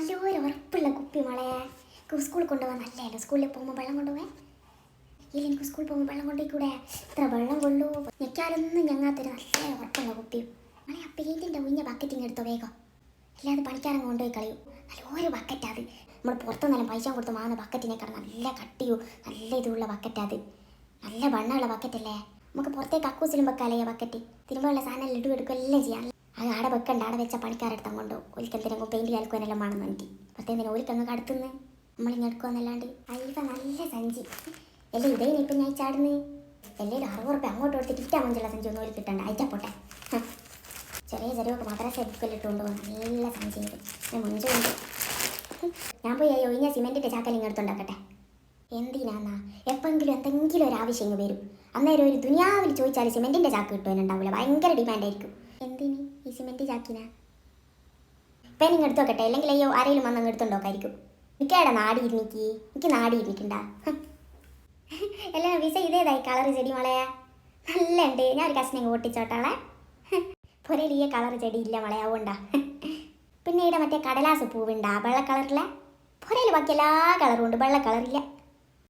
നല്ലൊരു ഉറപ്പുള്ള കുപ്പി മോളെ. സ്കൂളിൽ കൊണ്ടുപോകാൻ നല്ലതല്ലോ. സ്കൂളിൽ പോകുമ്പോൾ വെള്ളം കൊണ്ടുപോകേ ഇല്ല. എനിക്ക് സ്കൂളിൽ പോകുമ്പോൾ വെള്ളം കൊണ്ടുപോയിക്കൂടെ? ഇത്ര വെള്ളം കൊള്ളൂ. ഞെക്കാലൊന്നും ഞങ്ങാത്തൊരു നല്ല ഉറപ്പുള്ള കുപ്പിയും മോളെ. ആ പെയിൻറ്റിൻ്റെ ഉഞ്ഞ ബക്കറ്റിങ് എടുത്തോ വേഗം. ഇല്ലാതെ പണിക്കാരൻ കൊണ്ടുപോയി കളയും. നല്ലൊരു ബക്കറ്റാ അത്. നമ്മൾ പുറത്തുനിന്നെല്ലാം പൈസ കൊടുത്ത് വാങ്ങുന്ന ബക്കറ്റിനേക്കാൾ നല്ല കട്ടിയും നല്ല ഇതുള്ള ബക്കറ്റാ അത്. നല്ല വണ്ണമുള്ള ബക്കറ്റല്ലേ. നമുക്ക് പുറത്തേക്ക് കക്കൂസിലും വെക്കാലേ ബക്കറ്റ്. തിരുമ്പുള്ള സാധനം ലഡു എടുക്കുകയെല്ലാം ചെയ്യാം. അത് ആടെ വെക്കണ്ട. ആടെ വെച്ച പണിക്കാരെടുത്താൽ കൊണ്ടോ ഒരിക്കലും പെയിൻറ്റ് കലക്കുവാനെല്ലാം വേണം എനിക്ക്. പ്രത്യേകം ഒരിക്കങ്ങ് അടുത്തുനിന്ന് നമ്മളിങ്ങനെ എടുക്കുമെന്നല്ലാണ്ട്. അയ്യ നല്ല സഞ്ചി അല്ലേ ഇതേ. ഇപ്പം ഞാൻ ചാടുന്നു എല്ലാവരും 60 റുപ്യ അങ്ങോട്ട് കൊടുത്തിട്ട് ഇറ്റാ മഞ്ചുള്ള സഞ്ചി ഒന്നും ഒരു കിട്ടണ്ട. അയച്ചാ പോട്ടെ. ചെറിയ ചെറിയൊക്കെ മദ്രസ ബുക്കെല്ലാം ഇട്ടുകൊണ്ട് പോകും. നല്ല സഞ്ചി ചെയ്ത് മഞ്ചുണ്ട്. ഞാൻ പോയി ഒഴിഞ്ഞ സിമെൻറ്റിൻ്റെ ചാക്കലിങ് എടുത്തുണ്ടാക്കട്ടെ. എന്തിനാന്നാ എപ്പോഴെങ്കിലും എന്തെങ്കിലും ഒരു ആവശ്യം ഇങ്ങ് വരും. അന്നേരം ഒരു ദുനിയാവിൽ ചോദിച്ചാൽ സിമെൻറ്റിൻ്റെ ചാക്ക് കിട്ടുവാനുണ്ടാവില്ല. ഭയങ്കര ഡിമാൻഡായിരിക്കും. എന്തിന് ഈ സിമെൻറ്റ് ചാക്കിനാ? ഇപ്പം നിങ്ങൾ എടുത്തു നോക്കട്ടെ. അല്ലെങ്കിൽ അയ്യോ ആരെങ്കിലും വന്നങ്ങ് എടുത്തുണ്ടോക്കായിരിക്കും. എനിക്കേടാ നാടി ഇരുന്നിക്ക്. എനിക്ക് നാടി ഇരുന്നിക്കണ്ട. എല്ലാം വിസ ഇതേതായി കളർ ചെടി മോളെ. നല്ല ഉണ്ട്. ഞാൻ ഒരു കഷ്ണം പൊട്ടിച്ചോട്ടാളെ. പൊരയിൽ ഈ കളർ ചെടി ഇല്ല മോളെ. അതുകൊണ്ടാ. പിന്നെ ഇവിടെ മറ്റേ കടലാസ് പൂവുണ്ടാ വെള്ള കളറിലെ. പൊരയിൽ ബാക്കി എല്ലാ കളറും ഉണ്ട്. വെള്ള കളറില്ല.